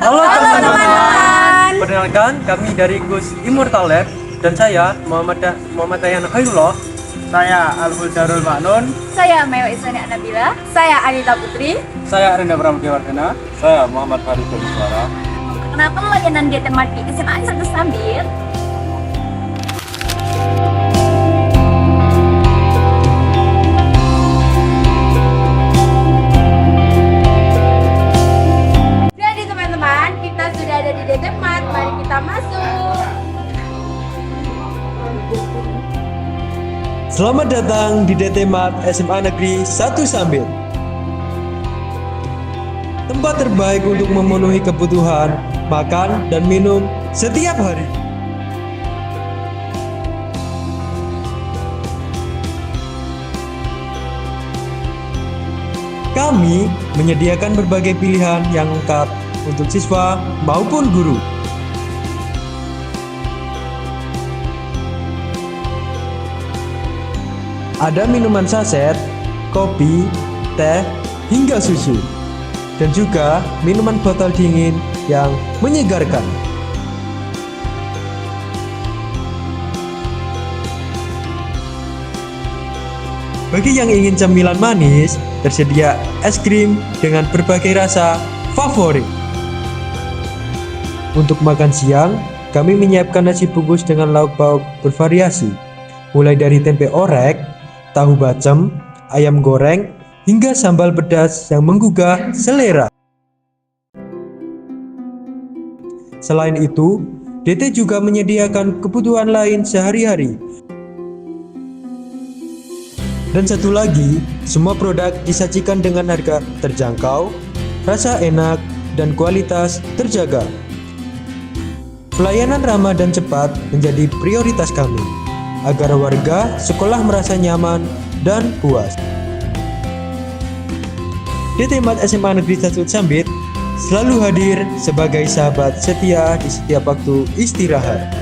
Halo teman-teman. Perkenalkan, kami dari Gus Immortal Lab dan saya Muhammad Dayan Khairullah. Saya Alful Darul Maknun. Saya Meo Isani Anabila. Saya Anita Putri. Saya Arenda Pramudiawardana. Saya Muhammad Farid Suara. Kenapa layanan GT Marti SMA 1 Sambil? Jadi teman-teman, kita sudah ada di GT Mart. Mari kita masuk. Selamat datang di DT Mart SMA Negeri 1 Sambil. Tempat terbaik untuk memenuhi kebutuhan makan dan minum setiap hari. Kami menyediakan berbagai pilihan yang lengkap untuk siswa maupun guru. Ada minuman saset, kopi, teh, hingga susu. Dan juga minuman botol dingin yang menyegarkan. Bagi yang ingin cemilan manis, tersedia es krim dengan berbagai rasa favorit. Untuk makan siang, kami menyiapkan nasi bungkus dengan lauk pauk bervariasi, mulai dari tempe orek, tahu bacem, ayam goreng, hingga sambal pedas yang menggugah selera. Selain itu, DT juga menyediakan kebutuhan lain sehari-hari. Dan satu lagi, semua produk disajikan dengan harga terjangkau, rasa enak, dan kualitas terjaga. Pelayanan ramah dan cepat menjadi prioritas kami, agar warga sekolah merasa nyaman dan puas. DT Mart SMA Negeri 1 Sambit selalu hadir sebagai sahabat setia di setiap waktu istirahat.